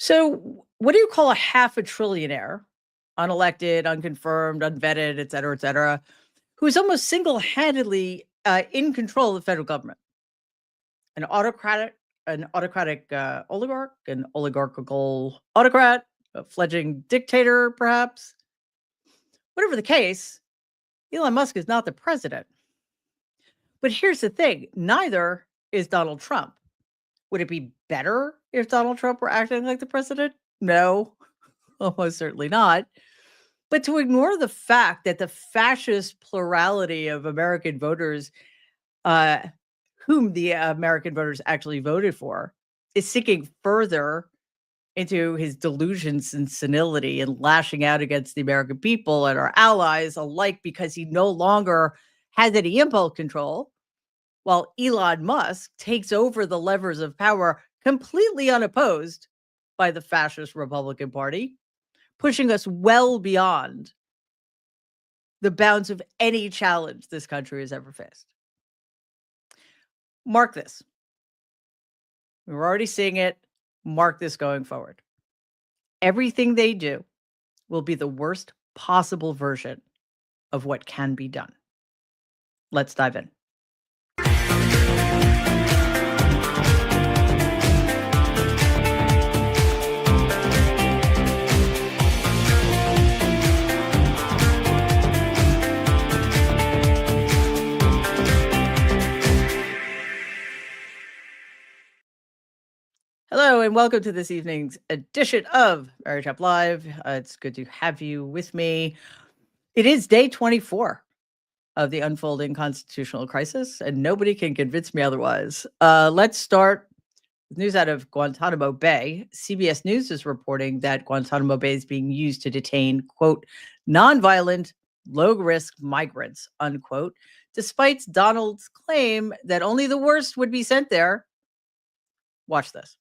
So, what do you call a half a trillionaire, unelected, unconfirmed, unvetted, et cetera, who's almost single handedly in control of the federal government? An autocratic, an autocratic oligarch, an oligarchical autocrat, a fledgling dictator, perhaps. Whatever the case, Elon Musk is not the president. But here's the thing: neither is Donald Trump. Would it be better if Donald Trump were acting like the president? No, almost certainly not. But to ignore the fact that the fascist plurality of American voters, uh, whom the American voters actually voted for, is sinking further into his delusions and senility and lashing out against the American people and our allies alike because he no longer has any impulse control, while Elon Musk takes over the levers of power completely unopposed by the fascist Republican Party, pushing us well beyond the bounds of any challenge this country has ever faced. Mark this. We're already seeing it. Mark this going forward. Everything they do will be the worst possible version of what can be done. Let's dive in. Hello, and welcome to this evening's edition of Mary Chap Live. It's good to have you with me. It is day 24 of the unfolding constitutional crisis, and nobody can convince me otherwise. Let's start with news out of Guantanamo Bay. CBS News is reporting that Guantanamo Bay is being used to detain, quote, nonviolent, low-risk migrants, unquote, despite Donald's claim that only the worst would be sent there. Watch this.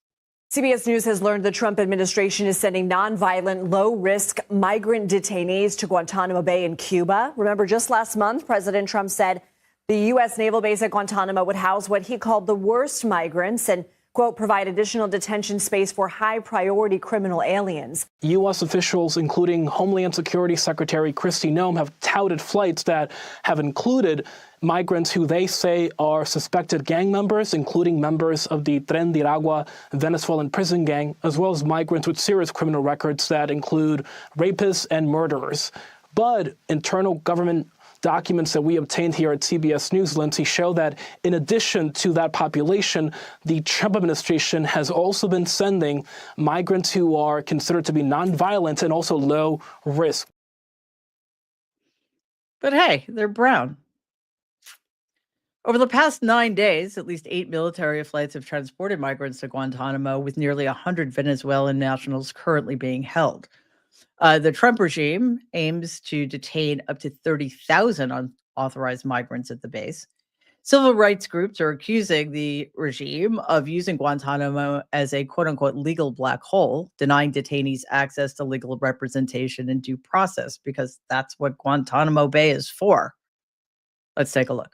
CBS News has learned the Trump administration is sending nonviolent, low-risk migrant detainees to Guantanamo Bay in Cuba. Remember, just last month, President Trump said the U.S. naval base at Guantanamo would house what he called the worst migrants and, quote, provide additional detention space for high-priority criminal aliens. U.S. officials, including Homeland Security Secretary Kristi Noem, have touted flights that have included migrants who they say are suspected gang members, including members of the Tren de Aragua Venezuelan prison gang, as well as migrants with serious criminal records that include rapists and murderers. But internal government documents that we obtained here at CBS News, Lindsay, show that in addition to that population, the Trump administration has also been sending migrants who are considered to be nonviolent and also low risk. But hey, they're brown. Over the past 9 days, at least 8 military flights have transported migrants to Guantanamo, with nearly 100 Venezuelan nationals currently being held. The Trump regime aims to detain up to 30,000 unauthorized migrants at the base. Civil rights groups are accusing the regime of using Guantanamo as a quote-unquote legal black hole, denying detainees access to legal representation and due process, because that's what Guantanamo Bay is for. Let's take a look.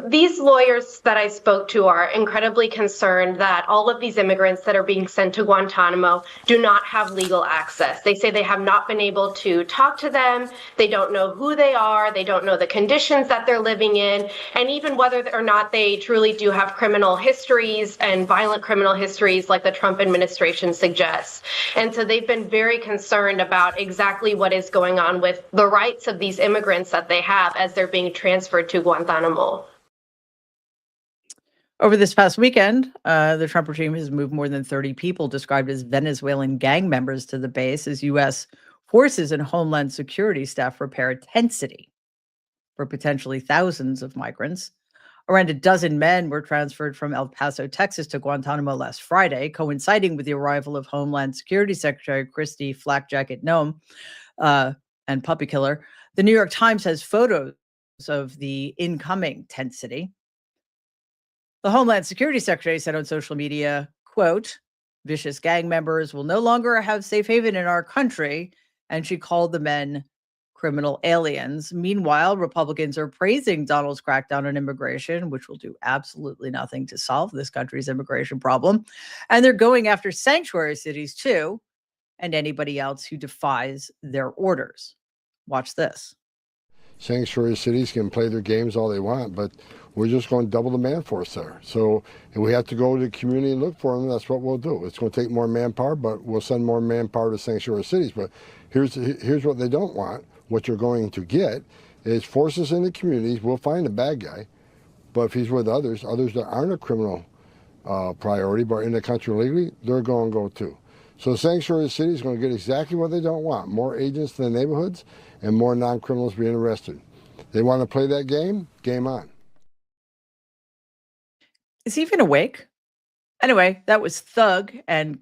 These lawyers that I spoke to are incredibly concerned that all of these immigrants that are being sent to Guantanamo do not have legal access. They say they have not been able to talk to them. They don't know who they are. They don't know the conditions that they're living in. And even whether or not they truly do have criminal histories and violent criminal histories like the Trump administration suggests. And so they've been very concerned about exactly what is going on with the rights of these immigrants that they have as they're being transferred to Guantanamo. Over this past weekend, the Trump regime has moved more than 30 people described as Venezuelan gang members to the base as U.S. forces and Homeland Security staff prepare a tent city for potentially thousands of migrants. Around a dozen men were transferred from El Paso, Texas to Guantanamo last Friday, coinciding with the arrival of Homeland Security Secretary Kristi Flak Jacket Noem and Puppy Killer. The New York Times has photos of the incoming tent city. The Homeland Security Secretary said on social media, quote, vicious gang members will no longer have safe haven in our country. And she called the men, criminal aliens. Meanwhile, Republicans are praising Donald's crackdown on immigration, which will do absolutely nothing to solve this country's immigration problem. And they're going after sanctuary cities too, and anybody else who defies their orders. Watch this. Sanctuary cities can play their games all they want, but we're just going to double the manforce there. So if we have to go to the community and look for them, that's what we'll do. It's going to take more manpower, but we'll send more manpower to sanctuary cities. But here's what they don't want. What you're going to get is forces in the communities. We'll find a bad guy, but if he's with others that aren't a criminal priority but are in the country legally, they're going to go too. So the sanctuary city is going to get exactly what they don't want: more agents in the neighborhoods and more non-criminals being arrested. They want to play that game? Game on. Is he even awake? Anyway, that was thug and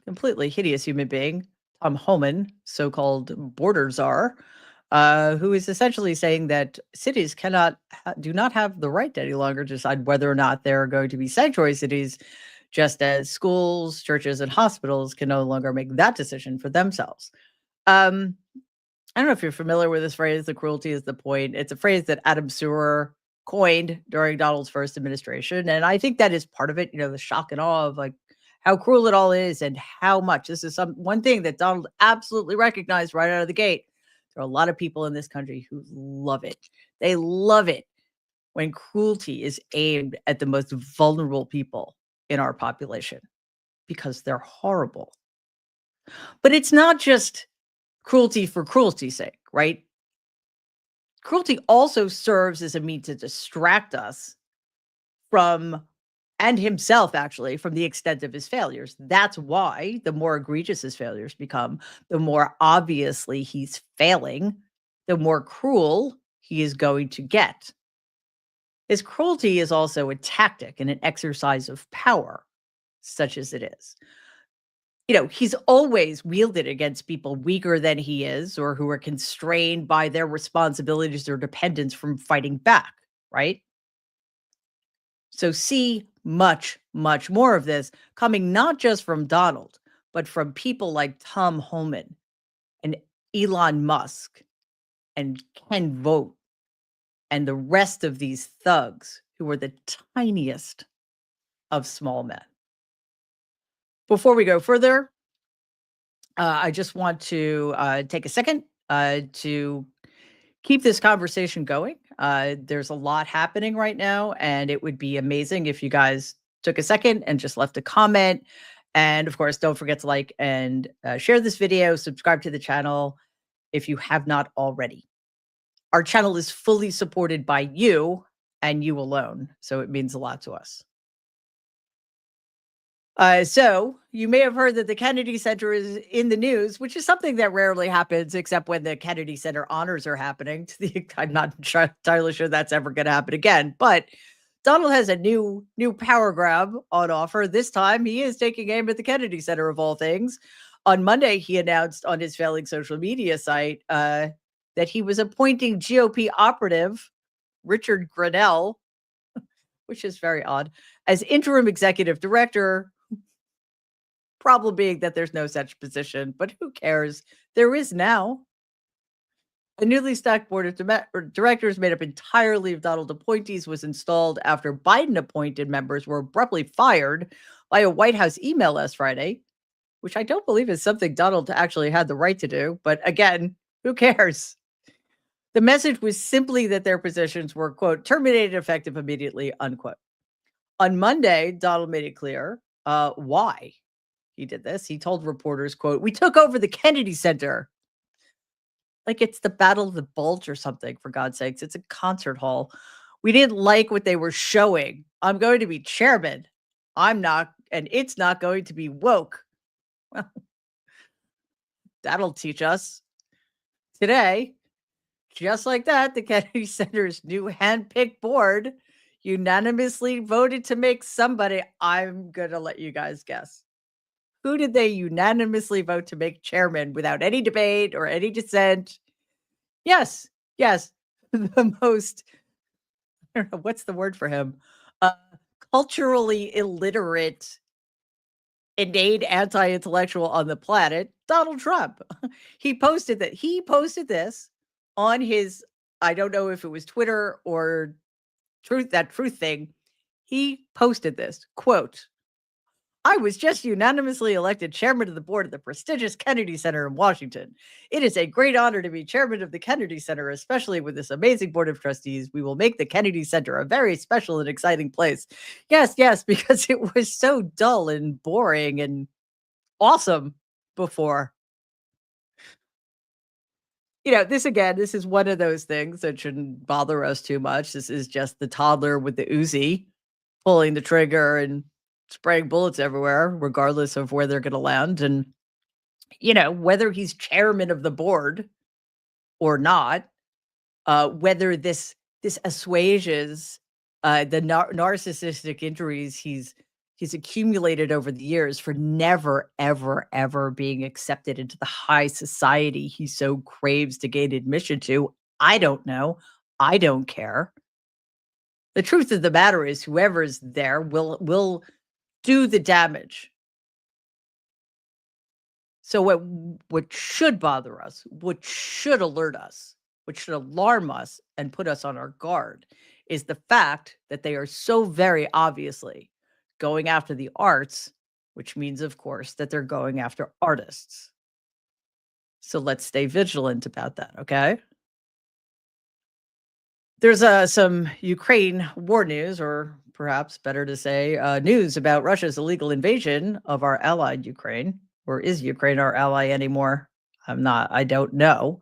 completely hideous human being, Tom Homan, so-called border czar, who is essentially saying that cities do not have the right to any longer decide whether or not they're going to be sanctuary cities, just as schools, churches, and hospitals can no longer make that decision for themselves. I don't know if you're familiar with this phrase, the cruelty is the point. It's a phrase that Adam Sewer coined during Donald's first administration. And I think that is part of it, the shock and awe of like how cruel it all is and how much this is one thing that Donald absolutely recognized right out of the gate. There are a lot of people in this country who love it. They love it when cruelty is aimed at the most vulnerable people in our population because they're horrible. But it's not just cruelty for cruelty's sake, right? Cruelty also serves as a means to distract us from, and himself actually, from the extent of his failures. That's why the more egregious his failures become, the more obviously he's failing, the more cruel he is going to get. His cruelty is also a tactic and an exercise of power, such as it is. He's always wielded against people weaker than he is or who are constrained by their responsibilities or dependence from fighting back, right? So see much, much more of this coming not just from Donald, but from people like Tom Homan and Elon Musk and Ken Vogt and the rest of these thugs who are the tiniest of small men. Before we go further, I just want to take a second to keep this conversation going. There's a lot happening right now, and it would be amazing if you guys took a second and just left a comment. And of course, don't forget to like and share this video, subscribe to the channel if you have not already. Our channel is fully supported by you and you alone, so it means a lot to us. So you may have heard that the Kennedy Center is in the news, which is something that rarely happens, except when the Kennedy Center honors are happening. I'm not entirely sure that's ever going to happen again. But Donald has a new power grab on offer. This time, he is taking aim at the Kennedy Center of all things. On Monday, he announced on his failing social media site that he was appointing GOP operative Richard Grenell, which is very odd, as interim executive director. Problem being that there's no such position, but who cares? There is now. A newly stacked board of directors made up entirely of Donald appointees was installed after Biden-appointed members were abruptly fired by a White House email last Friday, which I don't believe is something Donald actually had the right to do. But again, who cares? The message was simply that their positions were, quote, terminated effective immediately, unquote. On Monday, Donald made it clear why he did this. He told reporters, quote, "We took over the Kennedy Center." Like it's the Battle of the Bulge or something, for God's sakes. It's a concert hall. "We didn't like what they were showing. I'm going to be chairman. I'm not, and it's not going to be woke." Well, that'll teach us. Today, just like that, the Kennedy Center's new handpicked board unanimously voted to make somebody. I'm going to let you guys guess. Who did they unanimously vote to make chairman without any debate or any dissent? Yes, the most, I don't know, what's the word for him? Culturally illiterate, innate anti-intellectual on the planet, Donald Trump. He posted this on his, I don't know if it was Twitter or Truth thing, he posted this, quote, I was just unanimously elected chairman of the board of the prestigious Kennedy Center in Washington. It is a great honor to be chairman of the Kennedy Center, especially with this amazing board of trustees. We will make the Kennedy Center a very special and exciting place. Yes, because it was so dull and boring and awesome before. This is one of those things that shouldn't bother us too much. This is just the toddler with the Uzi pulling the trigger and spraying bullets everywhere, regardless of where they're going to land. And, whether he's chairman of the board or not, whether this assuages the narcissistic injuries he's accumulated over the years for never, ever, ever being accepted into the high society he so craves to gain admission to. I don't know. I don't care. The truth of the matter is whoever's there will do the damage. So what should bother us, what should alert us, what should alarm us and put us on our guard is the fact that they are so very obviously going after the arts, which means, of course, that they're going after artists. So let's stay vigilant about that, okay? There's some Ukraine war news, or perhaps better to say, news about Russia's illegal invasion of our allied Ukraine. Or is Ukraine our ally anymore? I don't know.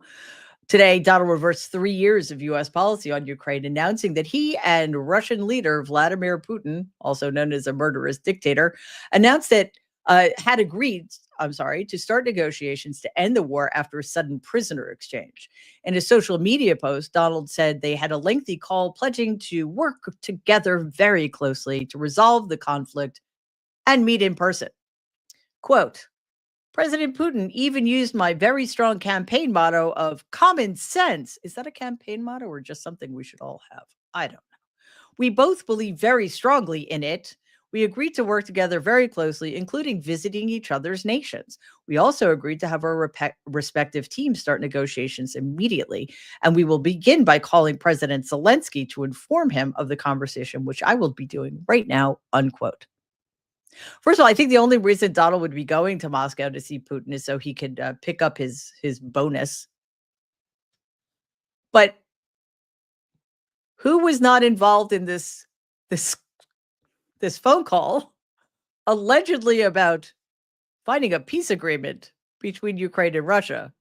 Today, Donald reversed 3 years of U.S. policy on Ukraine, announcing that he and Russian leader Vladimir Putin, also known as a murderous dictator, announced that had agreed, to start negotiations to end the war after a sudden prisoner exchange. In a social media post, Donald said they had a lengthy call pledging to work together very closely to resolve the conflict and meet in person. Quote, President Putin even used my very strong campaign motto of common sense. Is that a campaign motto or just something we should all have? I don't know. We both believe very strongly in it. We agreed to work together very closely, including visiting each other's nations. We also agreed to have our respective teams start negotiations immediately. And we will begin by calling President Zelensky to inform him of the conversation, which I will be doing right now, unquote. First of all, I think the only reason Donald would be going to Moscow to see Putin is so he could pick up his bonus. But who was not involved in this phone call, allegedly about finding a peace agreement between Ukraine and Russia?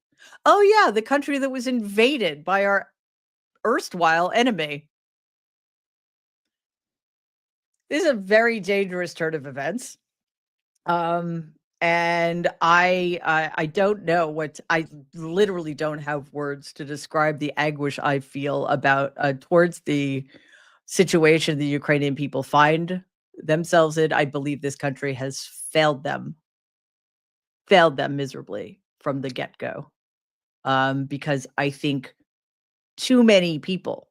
Oh yeah, the country that was invaded by our erstwhile enemy. This is a very dangerous turn of events. And I don't know I literally don't have words to describe the anguish I feel about towards the situation the Ukrainian people find themselves in. I believe this country has failed them miserably from the get-go. Because I think too many people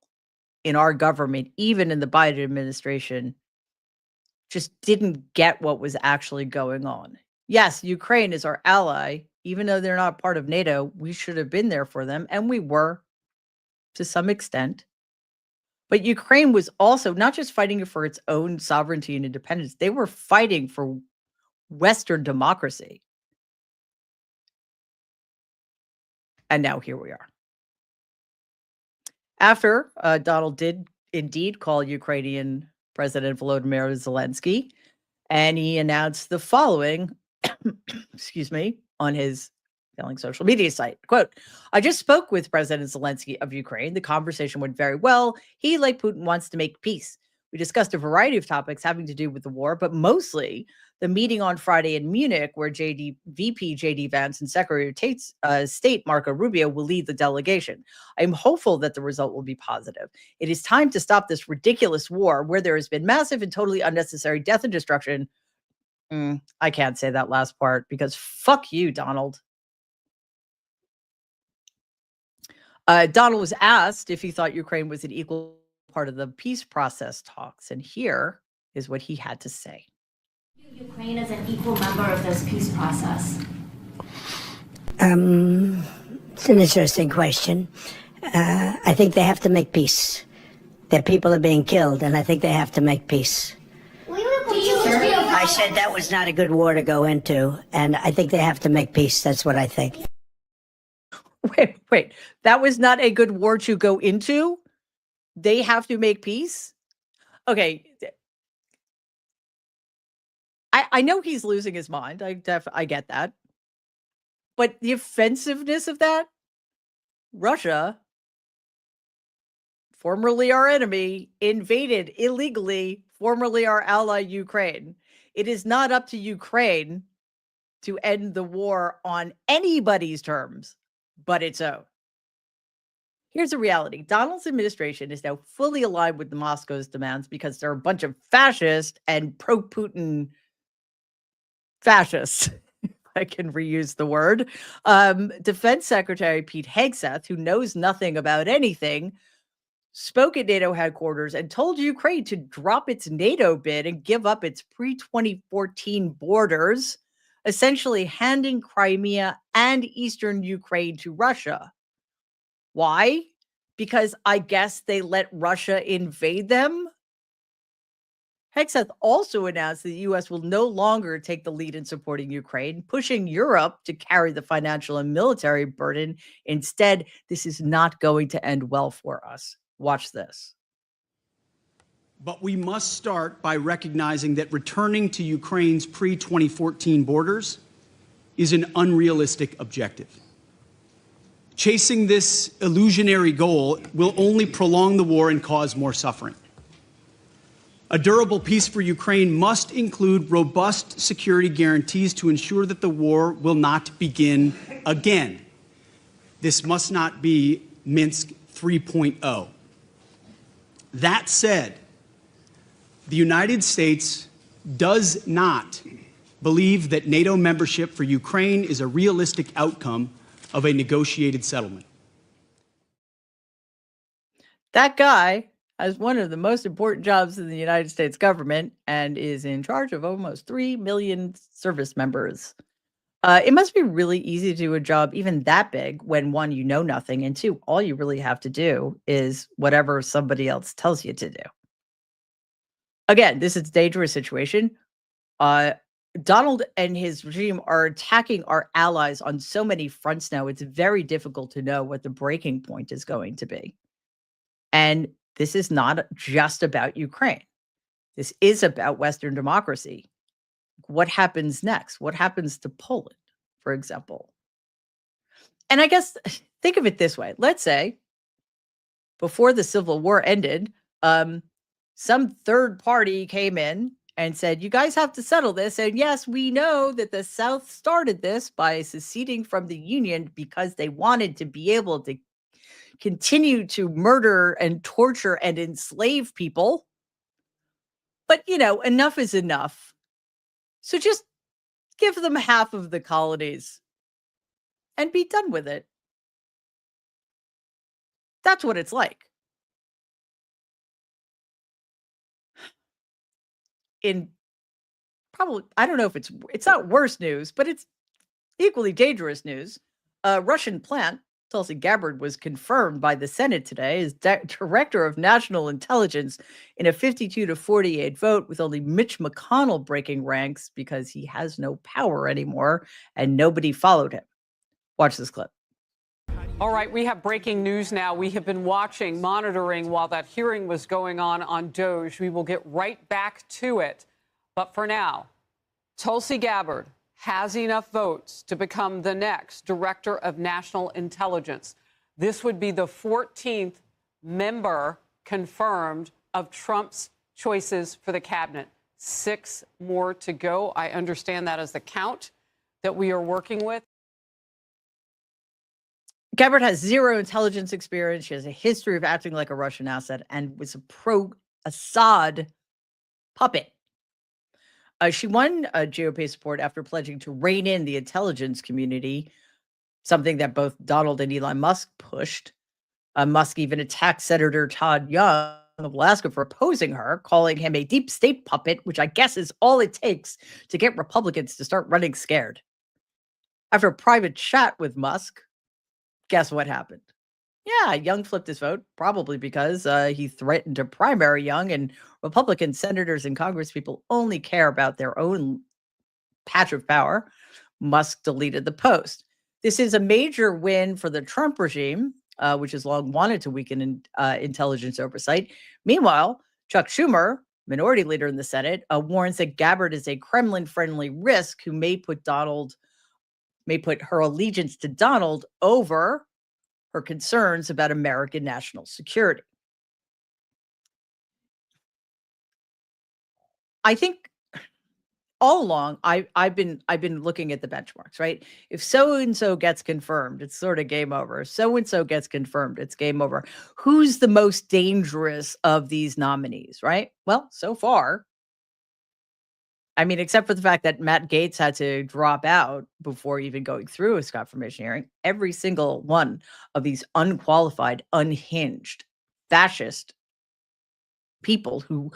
in our government, even in the Biden administration, just didn't get what was actually going on. Yes, Ukraine is our ally. Even though they're not part of NATO, we should have been there for them, and we were to some extent. But Ukraine was also not just fighting for its own sovereignty and independence, they were fighting for Western democracy. And now here we are. After Donald did indeed call Ukrainian President Volodymyr Zelensky, and he announced the following, on his social media site. Quote, I just spoke with President Zelensky of Ukraine. The conversation went very well. He, like Putin, wants to make peace. We discussed a variety of topics having to do with the war, but mostly the meeting on Friday in Munich, where VP J.D. Vance and Secretary of State Marco Rubio will lead the delegation. I'm hopeful that the result will be positive. It is time to stop this ridiculous war where there has been massive and totally unnecessary death and destruction. I can't say that last part because fuck you, Donald. Donald was asked if he thought Ukraine was an equal part of the peace process talks, and here is what he had to say. Ukraine is an equal member of this peace process. It's an interesting question. I think they have to make peace. Their people are being killed, and I think they have to make peace. I said that was not a good war to go into, and I think they have to make peace. That's what I think. Wait. That was not a good war to go into? They have to make peace? Okay. I know he's losing his mind. I get that. But the offensiveness of that, Russia, formerly our enemy, invaded illegally, formerly our ally, Ukraine. It is not up to Ukraine to end the war on anybody's terms, but its own. Here's the reality. Donald's administration is now fully aligned with Moscow's demands because they're a bunch of fascist and pro-Putin fascists. I can reuse the word. Defense Secretary Pete Hegseth, who knows nothing about anything, spoke at NATO headquarters and told Ukraine to drop its NATO bid and give up its pre-2014 borders, essentially handing Crimea and eastern Ukraine to Russia. Why? Because I guess they let Russia invade them? Hegseth also announced that the U.S. will no longer take the lead in supporting Ukraine, pushing Europe to carry the financial and military burden. Instead, this is not going to end well for us. Watch this. But we must start by recognizing that returning to Ukraine's pre-2014 borders is an unrealistic objective. Chasing this illusionary goal will only prolong the war and cause more suffering. A durable peace for Ukraine must include robust security guarantees to ensure that the war will not begin again. This must not be Minsk 3.0. That said, the United States does not believe that NATO membership for Ukraine is a realistic outcome of a negotiated settlement. That guy has one of the most important jobs in the United States government and is in charge of almost 3 million service members. It must be really easy to do a job even that big when, one, you know nothing, and two, all you really have to do is whatever somebody else tells you to do. Again, this is a dangerous situation. Donald and his regime are attacking our allies on so many fronts now, it's very difficult to know what the breaking point is going to be. And this is not just about Ukraine. This is about Western democracy. What happens next? What happens to Poland, for example? And I guess, think of it this way. Let's say before the Civil War ended, some third party came in and said, you guys have to settle this. And yes, we know that the South started this by seceding from the Union because they wanted to be able to continue to murder and torture and enslave people. But, you know, enough is enough. So just give them half of the colonies and be done with it. That's what it's like. In probably, I don't know if it's not worse news, but it's equally dangerous news. A Russian plant, Tulsi Gabbard, was confirmed by the Senate today as Director of National Intelligence in a 52-48 vote, with only Mitch McConnell breaking ranks because he has no power anymore and nobody followed him. Watch this clip. All right, we have breaking news now. We have been watching, monitoring while that hearing was going on DOGE. We will get right back to it. But for now, Tulsi Gabbard has enough votes to become the next Director of National Intelligence. This would be the 14th member confirmed of Trump's choices for the cabinet. 6 more to go. I understand that as the count that we are working with. Gabbard has zero intelligence experience. She has a history of acting like a Russian asset and was a pro-Assad puppet. She won GOP support after pledging to rein in the intelligence community, something that both Donald and Elon Musk pushed. Musk even attacked Senator Todd Young of Alaska for opposing her, calling him a deep state puppet, which I guess is all it takes to get Republicans to start running scared. After a private chat with Musk, guess what happened? Yeah, Young flipped his vote, probably because he threatened to primary Young, and Republican senators and congresspeople only care about their own patch of power. Musk deleted the post. This is a major win for the Trump regime, which has long wanted to weaken intelligence oversight. Meanwhile, Chuck Schumer, minority leader in the Senate, warns that Gabbard is a Kremlin-friendly risk who may put her allegiance to Donald over her concerns about American national security. I think all along I've been looking at the benchmarks, right? If so and so gets confirmed, it's sort of game over. If so and so gets confirmed, it's game over. Who's the most dangerous of these nominees, right? Well, so far, I mean, except for the fact that Matt Gaetz had to drop out before even going through his confirmation hearing, every single one of these unqualified, unhinged, fascist people who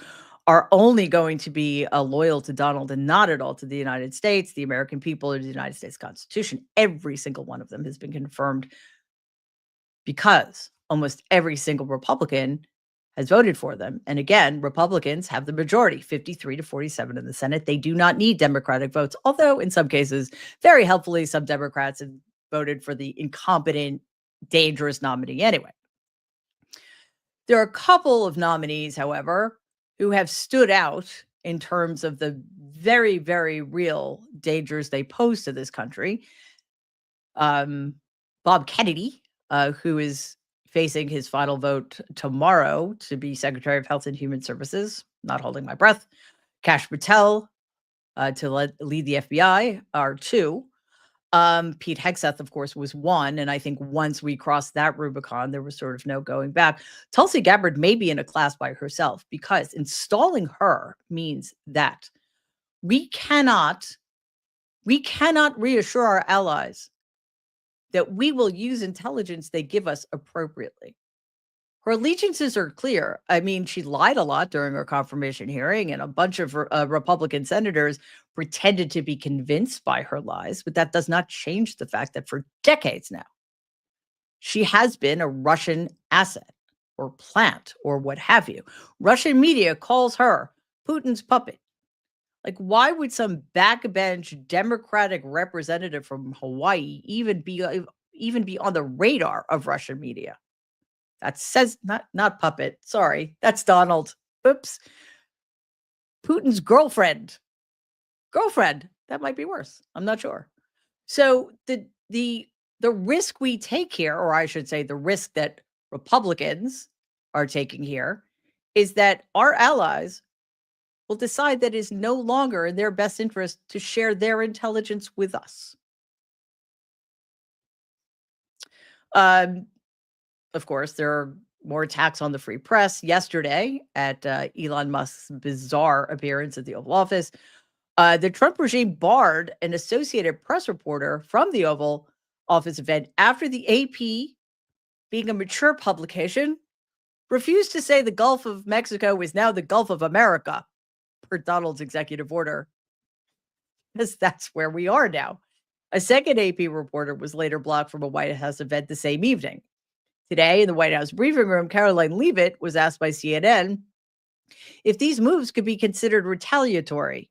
are only going to be loyal to Donald and not at all to the United States, the American people, or the United States Constitution, every single one of them has been confirmed because almost every single Republican has voted for them. And again, Republicans have the majority, 53 to 47 in the Senate. They do not need Democratic votes, although in some cases, very helpfully, some Democrats have voted for the incompetent, dangerous nominee anyway. There are a couple of nominees, however, who have stood out in terms of the very, very real dangers they pose to this country. Bob Kennedy, who is facing his final vote tomorrow to be Secretary of Health and Human Services, not holding my breath. Kash Patel to lead the FBI are two. Pete Hegseth, of course, was one. And I think once we crossed that Rubicon, there was sort of no going back. Tulsi Gabbard may be in a class by herself because installing her means that we cannot reassure our allies that we will use intelligence they give us appropriately. Her allegiances are clear. I mean, she lied a lot during her confirmation hearing, and a bunch of Republican senators pretended to be convinced by her lies, but that does not change the fact that for decades now, she has been a Russian asset or plant or what have you. Russian media calls her Putin's puppet. Like, why would some backbench Democratic representative from Hawaii even be on the radar of Russian media? That says not puppet. Sorry, that's Donald. Oops. Putin's girlfriend. That might be worse. I'm not sure. So the risk we take here, or I should say, the risk that Republicans are taking here, is that our allies will decide that it is no longer in their best interest to share their intelligence with us. Of course, there are more attacks on the free press. Yesterday, at Elon Musk's bizarre appearance at the Oval Office, the Trump regime barred an Associated Press reporter from the Oval Office event after the AP, being a mature publication, refused to say the Gulf of Mexico is now the Gulf of America, per Donald's executive order, because that's where we are now. A second AP reporter was later blocked from a White House event the same evening. Today, in the White House briefing room, Caroline Leavitt was asked by CNN if these moves could be considered retaliatory.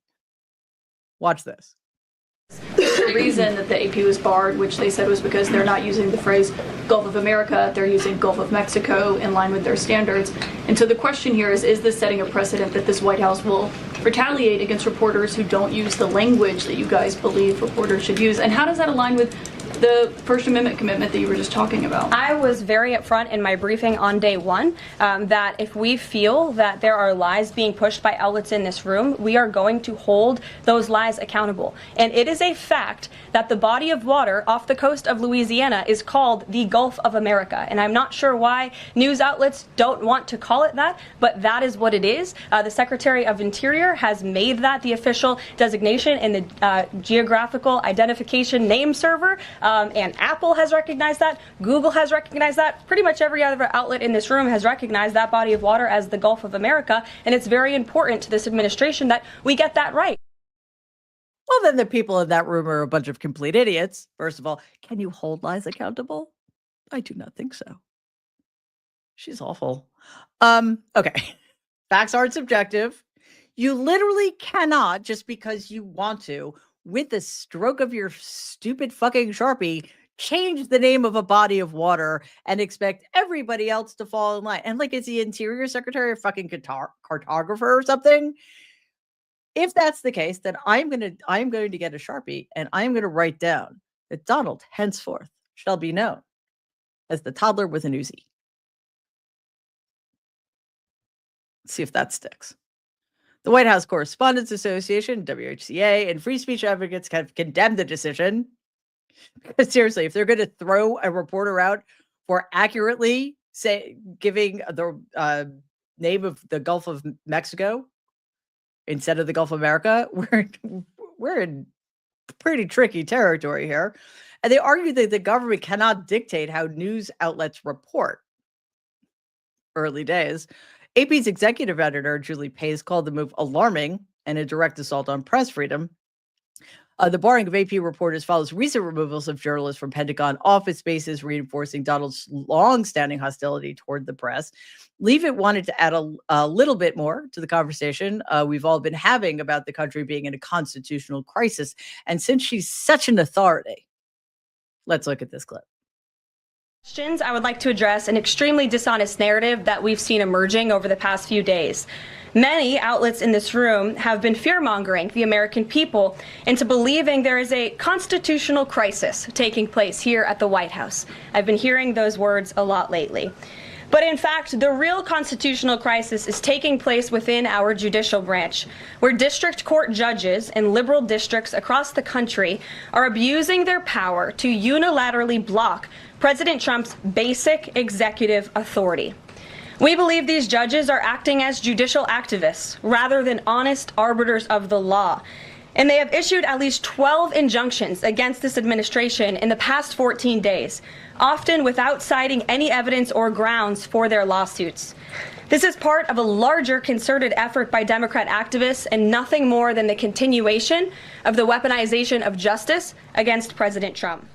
Watch this. The reason that the AP was barred, which they said was because they're not using the phrase Gulf of America, they're using Gulf of Mexico in line with their standards. And so the question here is this setting a precedent that this White House will retaliate against reporters who don't use the language that you guys believe reporters should use? And how does that align with the First Amendment commitment that you were just talking about? I was very upfront in my briefing on day one that if we feel that there are lies being pushed by outlets in this room, we are going to hold those lies accountable. And it is a fact that the body of water off the coast of Louisiana is called the Gulf of America. And I'm not sure why news outlets don't want to call it that, but that is what it is. The Secretary of Interior has made that the official designation in the geographical identification name server. And Apple has recognized that. Google has recognized that. Pretty much every other outlet in this room has recognized that body of water as the Gulf of America. And it's very important to this administration that we get that right. Well, then the people in that room are a bunch of complete idiots. First of all, can you hold lies accountable? I do not think so. She's awful. Okay. Facts aren't subjective. You literally cannot, just because you want to, with the stroke of your stupid fucking Sharpie, change the name of a body of water and expect everybody else to fall in line. And like, is the Interior Secretary a fucking cartographer or something? If that's the case, then I'm going to get a Sharpie and I'm going to write down that Donald henceforth shall be known as the toddler with an Uzi. Let's see if that sticks. The White House Correspondents Association, WHCA, and free speech advocates have condemned the decision. Because seriously, if they're going to throw a reporter out for accurately giving the name of the Gulf of Mexico instead of the Gulf of America, we're in pretty tricky territory here. And they argue that the government cannot dictate how news outlets report. Early days. AP's executive editor, Julie Pace, called the move alarming and a direct assault on press freedom. The barring of AP reporters follows recent removals of journalists from Pentagon office spaces, reinforcing Donald's long-standing hostility toward the press. Leavitt wanted to add a little bit more to the conversation we've all been having about the country being in a constitutional crisis. And since she's such an authority, let's look at this clip. I would like to address an extremely dishonest narrative that we've seen emerging over the past few days. Many outlets in this room have been fear-mongering the American people into believing there is a constitutional crisis taking place here at the White House. I've been hearing those words a lot lately. But in fact, the real constitutional crisis is taking place within our judicial branch, where district court judges in liberal districts across the country are abusing their power to unilaterally block President Trump's basic executive authority. We believe these judges are acting as judicial activists rather than honest arbiters of the law. And they have issued at least 12 injunctions against this administration in the past 14 days, often without citing any evidence or grounds for their lawsuits. This is part of a larger concerted effort by Democrat activists and nothing more than the continuation of the weaponization of justice against President Trump.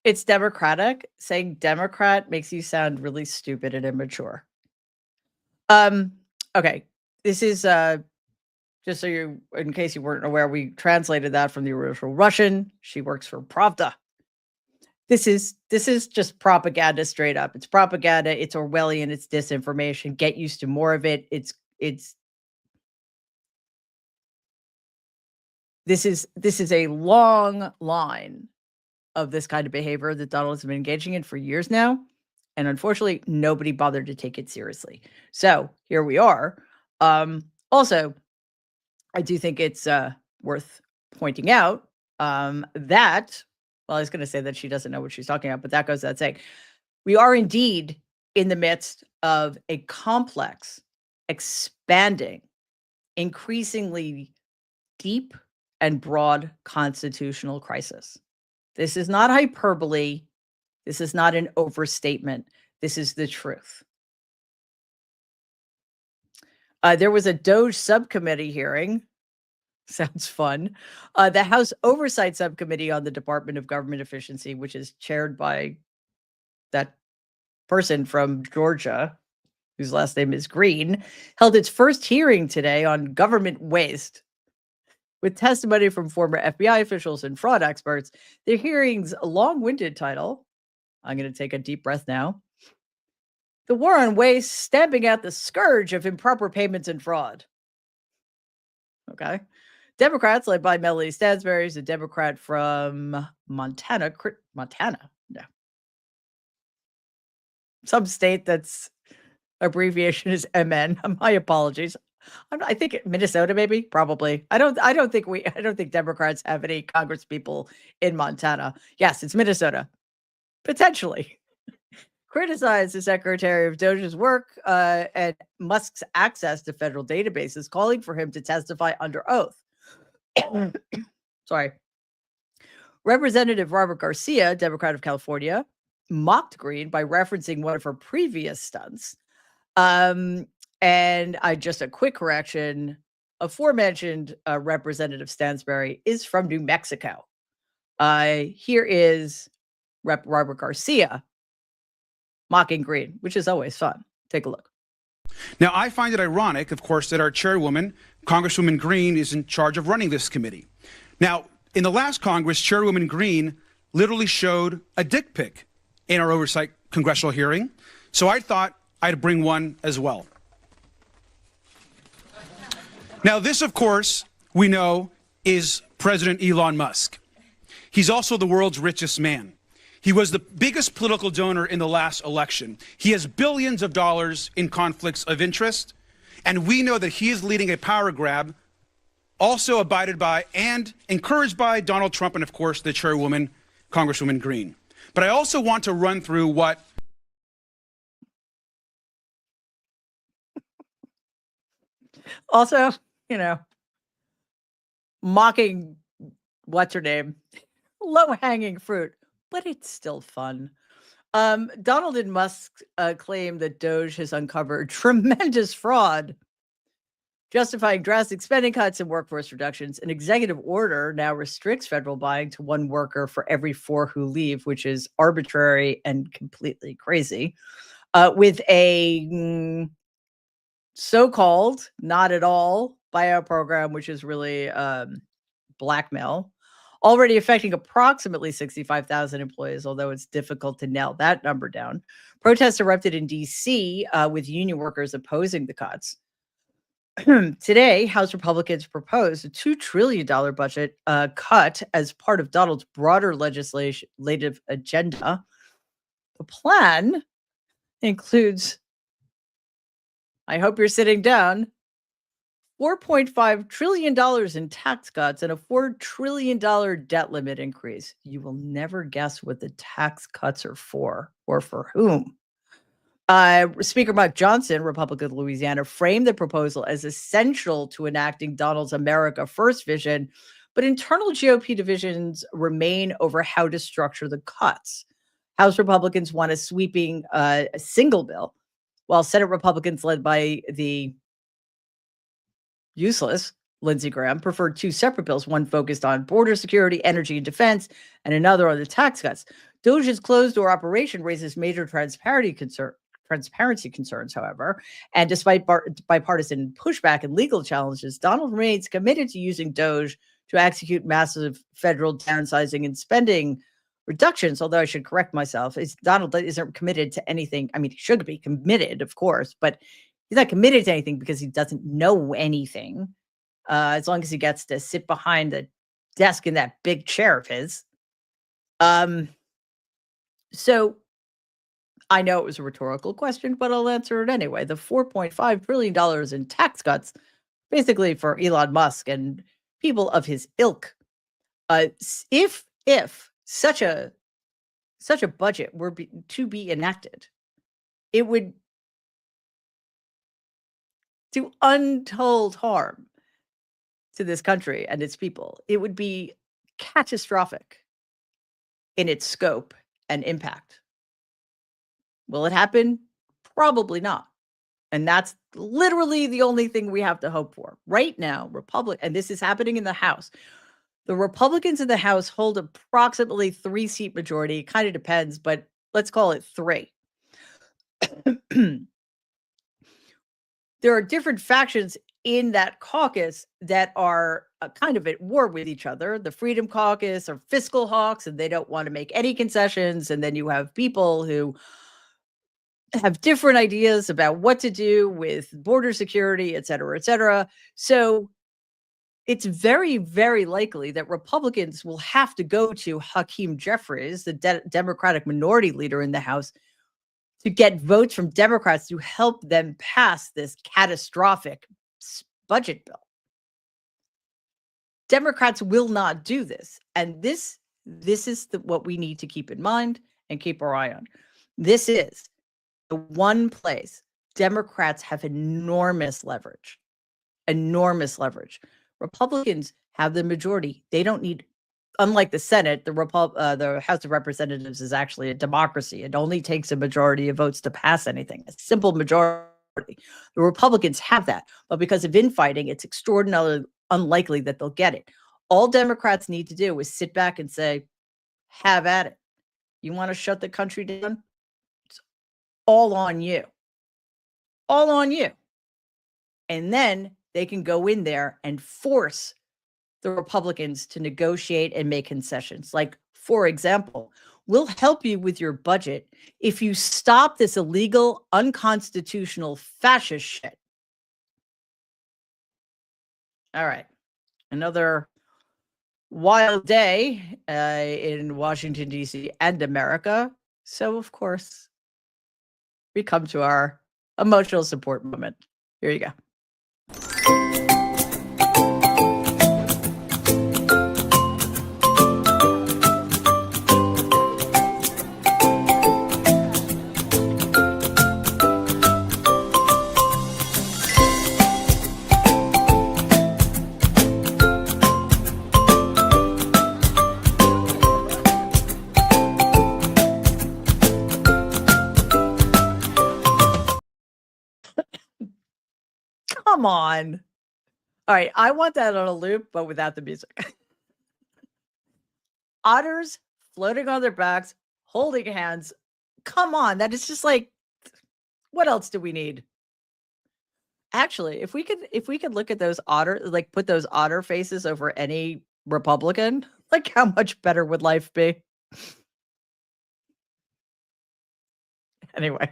It's democratic. Saying Democrat makes you sound really stupid and immature. Okay. This is just so you, in case you weren't aware, we translated that from the original Russian. She works for Pravda. This is just propaganda straight up. It's propaganda. It's Orwellian. It's disinformation. Get used to more of it. This is a long line of this kind of behavior that Donald has been engaging in for years now. And unfortunately, nobody bothered to take it seriously. So here we are. Also, I do think it's worth pointing out that, well, I was going to say that she doesn't know what she's talking about, but that goes without saying. We are indeed in the midst of a complex, expanding, increasingly deep and broad constitutional crisis. This is not hyperbole. This is not an overstatement. This is the truth. There was a DOGE subcommittee hearing. Sounds fun. The House Oversight Subcommittee on the Department of Government Efficiency, which is chaired by that person from Georgia, whose last name is Green, held its first hearing today on government waste. With testimony from former FBI officials and fraud experts, the hearing's long-winded title, I'm going to take a deep breath now, The War on Waste, Stamping Out the Scourge of Improper Payments and Fraud. Okay. Democrats, led by Melanie Stansbury, is a Democrat from Montana. Montana? No. Some state that's abbreviation is MN. My apologies. I think Minnesota, maybe, probably. I don't think Democrats have any congresspeople in Montana. Yes, it's Minnesota, potentially. Criticized the Secretary of DOGE's work and Musk's access to federal databases, calling for him to testify under oath. Sorry. Representative Robert Garcia, Democrat of California, mocked Green by referencing one of her previous stunts. And just a quick correction, aforementioned Representative Stansbury is from New Mexico. Here is Rep. Robert Garcia mocking green, which is always fun. Take a look. Now, I find it ironic, of course, that our chairwoman, Congresswoman Green, is in charge of running this committee. Now, in the last Congress, Chairwoman Green literally showed a dick pic in our oversight congressional hearing, so I thought I'd bring one as well. Now, this, of course, we know is President Elon Musk. He's also the world's richest man. He was the biggest political donor in the last election. He has billions of dollars in conflicts of interest, and we know that he is leading a power grab, also abided by and encouraged by Donald Trump and, of course, the chairwoman, Congresswoman Green. But I also want to run through what also, mocking what's her name, low-hanging fruit, but it's still fun. Donald and Musk claim that DOGE has uncovered tremendous fraud, justifying drastic spending cuts and workforce reductions. An executive order now restricts federal buying to one worker for every 4 who leave, which is arbitrary and completely crazy. With a so-called, not at all, buyout program, which is really blackmail, already affecting approximately 65,000 employees, although it's difficult to nail that number down. Protests erupted in D.C. With union workers opposing the cuts. Today, House Republicans proposed a $2 trillion budget cut as part of Donald's broader legislative agenda. The plan includes, I hope you're sitting down, $4.5 trillion in tax cuts and a $4 trillion debt limit increase. You will never guess what the tax cuts are for or for whom. Speaker Mike Johnson, Republican of Louisiana, framed the proposal as essential to enacting Donald's America First vision, but internal GOP divisions remain over how to structure the cuts. House Republicans want a sweeping single bill, while Senate Republicans led by the useless Lindsey Graham preferred 2 separate bills, one focused on border security, energy, and defense, and another on the tax cuts. DOGE's closed-door operation raises major transparency concerns, however, and despite bipartisan pushback and legal challenges, Donald remains committed to using DOGE to execute massive federal downsizing and spending reductions, although I should correct myself. Donald isn't committed to anything. I mean, he should be committed, of course, but he's not committed to anything because he doesn't know anything, as long as he gets to sit behind the desk in that big chair of his. So I know it was a rhetorical question, but I'll answer it anyway. The $4.5 trillion in tax cuts, basically for Elon Musk and people of his ilk. If such a budget were to be enacted, it would do untold harm to this country and its people. It would be catastrophic in its scope and impact. Will it happen? Probably not. And that's literally the only thing we have to hope for. Right now, and this is happening in the House. The Republicans in the House hold approximately 3-seat majority. It kind of depends, but let's call it 3. There are different factions in that caucus that are kind of at war with each other. The Freedom Caucus are fiscal hawks, and they don't want to make any concessions. And then you have people who have different ideas about what to do with border security, et cetera, et cetera. So it's very, very likely that Republicans will have to go to Hakeem Jeffries, the Democratic minority leader in the House, to get votes from Democrats to help them pass this catastrophic budget bill. Democrats will not do this. And this is what we need to keep in mind and keep our eye on. This is the one place Democrats have enormous leverage. Republicans have the majority. They don't need, unlike the Senate, the House of Representatives is actually a democracy. It only takes a majority of votes to pass anything, a simple majority. The Republicans have that, but because of infighting, it's extraordinarily unlikely that they'll get it. All Democrats need to do is sit back and say, have at it. You want to shut the country down? all on you. All on you. And then they can go in there and force the Republicans to negotiate and make concessions. Like, for example, we'll help you with your budget if you stop this illegal, unconstitutional fascist shit. All right. Another wild day in Washington, D.C. and America. So, of course, we come to our emotional support moment. Here you go. Come on. All right, I want that on a loop, but without the music. Otters floating on their backs, holding hands. Come on, that is just like, what else do we need? Actually, if we could look at those otter, like put those otter faces over any Republican, like how much better would life be? Anyway.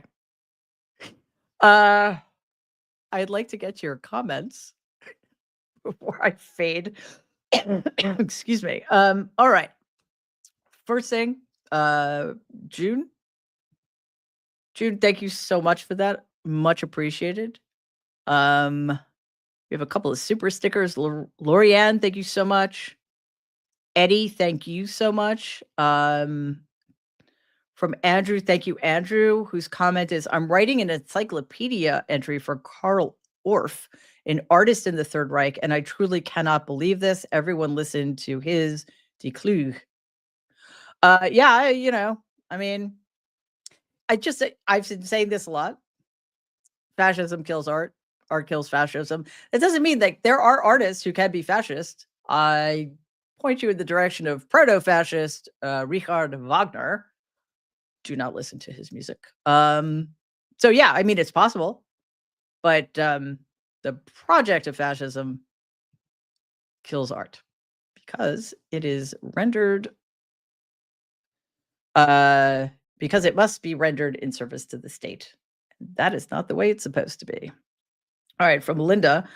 I'd like to get your comments before I fade. Excuse me. All right. First thing, June. June, thank you so much for that. Much appreciated. We have a couple of super stickers. Lorianne, thank you so much. Eddie, thank you so much. From Andrew, thank you, Andrew, whose comment is, I'm writing an encyclopedia entry for Karl Orff, an artist in the Third Reich, and I truly cannot believe this. Everyone listened to his Die Kluge. Yeah, I mean, I've been saying this a lot. Fascism kills art. Art kills fascism. It doesn't mean that there are artists who can be fascist. I point you in the direction of proto-fascist Richard Wagner. Do not listen to his music. So yeah, I mean, it's possible, but the project of fascism kills art because it is rendered, because it must be rendered in service to the state. That is not the way it's supposed to be. All right, from Linda.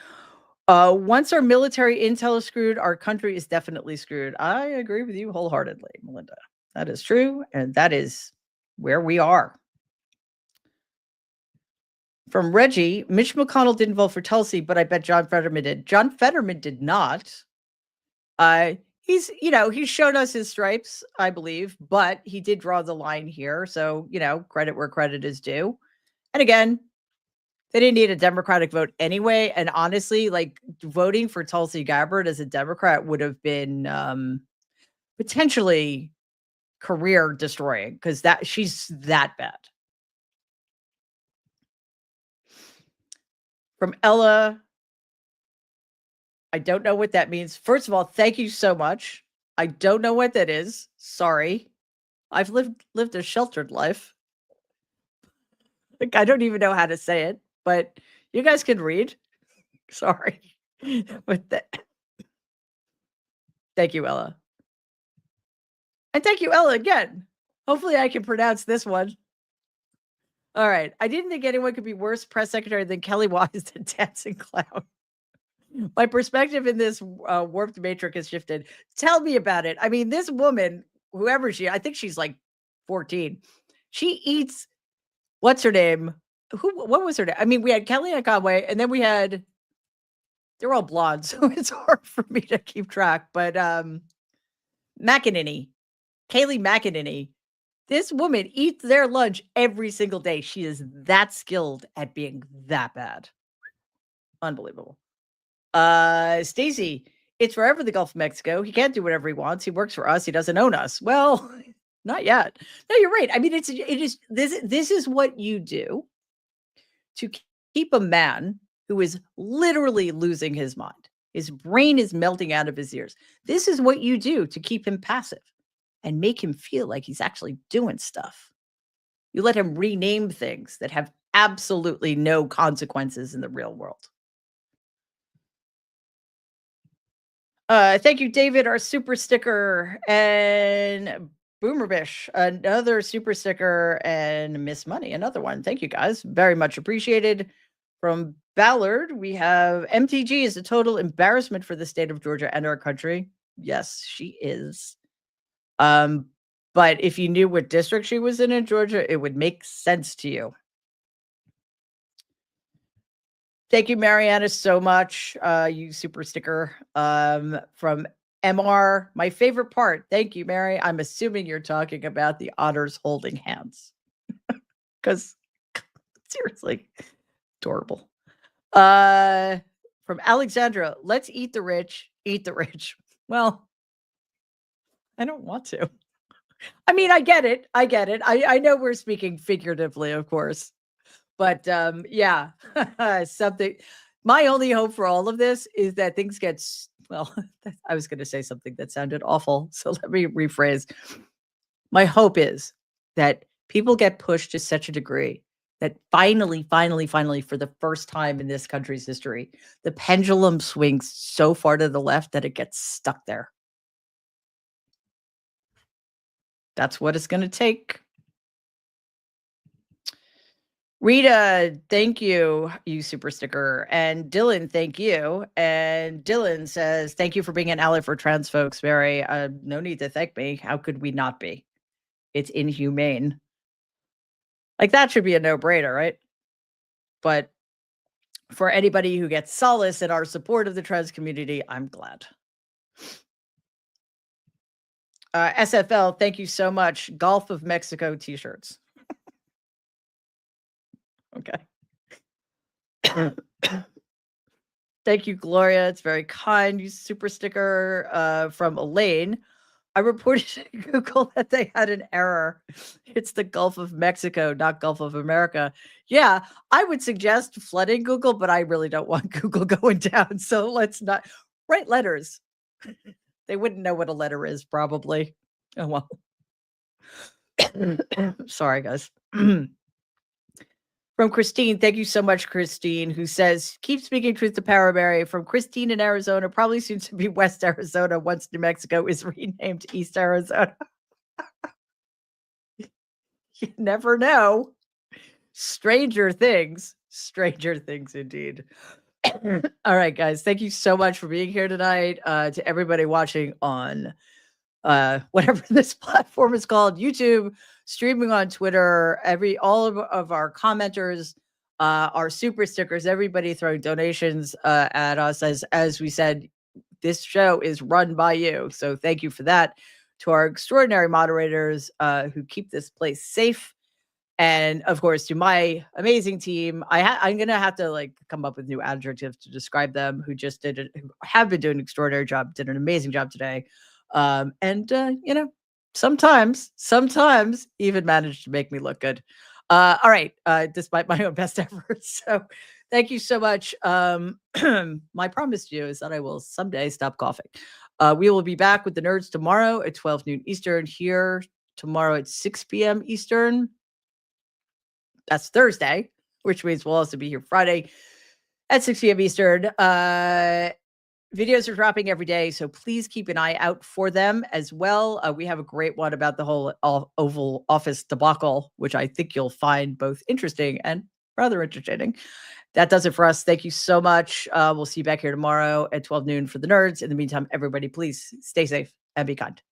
Once our military intel is screwed, our country is definitely screwed. I agree with you wholeheartedly, Melinda. That is true, and that is where we are. From Reggie, Mitch McConnell didn't vote for Tulsi, but I bet John Fetterman did. John Fetterman did not. He's showed us his stripes, I believe, but he did draw the line here. So, credit where credit is due. And again, they didn't need a Democratic vote anyway. And honestly, like voting for Tulsi Gabbard as a Democrat would have been potentially career destroying because she's that bad. From Ella, I don't know what that means. First of all, thank you so much. I don't know what that is. Sorry. I've lived a sheltered life. Like, I don't even know how to say it, but you guys can read. Sorry. Thank you, Ella. And thank you, Ella, again. Hopefully I can pronounce this one. All right. I didn't think anyone could be worse press secretary than Kelly Wise, the dancing clown. My perspective in this warped matrix has shifted. Tell me about it. I mean, this woman, whoever I think she's like 14. She eats, what's her name? What was her name? I mean, we had Kellyanne Conway, and then they're all blonde, so it's hard for me to keep track. But McEnany. Kayleigh McEnany, this woman eats their lunch every single day. She is that skilled at being that bad. Unbelievable. Stacey, it's forever the Gulf of Mexico. He can't do whatever he wants. He works for us. He doesn't own us. Well, not yet. No, you're right. I mean, this is what you do to keep a man who is literally losing his mind. His brain is melting out of his ears. This is what you do to keep him passive and make him feel like he's actually doing stuff. You let him rename things that have absolutely no consequences in the real world. Thank you, David, our super sticker, and Boomerbish, another super sticker, and Miss Money, another one. Thank you, guys. Very much appreciated. From Ballard, we have MTG is a total embarrassment for the state of Georgia and our country. Yes, she is. But if you knew what district she was in Georgia, it would make sense to you. Thank you, Mariana, so much. You super sticker. From MR, my favorite part. Thank you, Mary. I'm assuming you're talking about the honors holding hands. Because seriously, adorable. From Alexandra, let's eat the rich, eat the rich. Well, I don't want to. I mean, I get it. I know we're speaking figuratively, of course. But yeah, something. My only hope for all of this is that things get, well, I was going to say something that sounded awful. So let me rephrase. My hope is that people get pushed to such a degree that finally, for the first time in this country's history, the pendulum swings so far to the left that it gets stuck there. That's what it's going to take. Rita, thank you, you super sticker. And Dylan, thank you. And Dylan says, thank you for being an ally for trans folks, Mary. No need to thank me. How could we not be? It's inhumane. Like, that should be a no-brainer, right? But for anybody who gets solace in our support of the trans community, I'm glad. SFL, thank you so much. Gulf of Mexico t-shirts. Okay. Thank you, Gloria. It's very kind. You super sticker from Elaine. I reported to Google that they had an error. It's the Gulf of Mexico, not Gulf of America. Yeah, I would suggest flooding Google, but I really don't want Google going down. So let's not write letters. They wouldn't know what a letter is, probably. Oh, well. Sorry, guys. From Christine, thank you so much, Christine, who says, keep speaking truth to power, Mary. From Christine in Arizona, probably soon to be West Arizona once New Mexico is renamed East Arizona. You never know. Stranger things indeed. All right, guys, thank you so much for being here tonight. To everybody watching on whatever this platform is called, YouTube, streaming on Twitter, all of our commenters, our super stickers, everybody throwing donations at us. As we said, this show is run by you. So thank you for that. To our extraordinary moderators who keep this place safe. And of course, to my amazing team, I'm going to have to come up with new adjectives to describe them, who have been doing an extraordinary job, did an amazing job today. Sometimes even managed to make me look good. All right. Despite my own best efforts. So thank you so much. My promise to you is that I will someday stop coughing. We will be back with the Nerds tomorrow at 12 noon Eastern, here tomorrow at 6 p.m. Eastern. That's Thursday, which means we'll also be here Friday at 6 p.m. Eastern. Videos are dropping every day, so please keep an eye out for them as well. We have a great one about the whole Oval Office debacle, which I think you'll find both interesting and rather entertaining. That does it for us. Thank you so much. We'll see you back here tomorrow at 12 noon for the Nerds. In the meantime, everybody, please stay safe and be kind.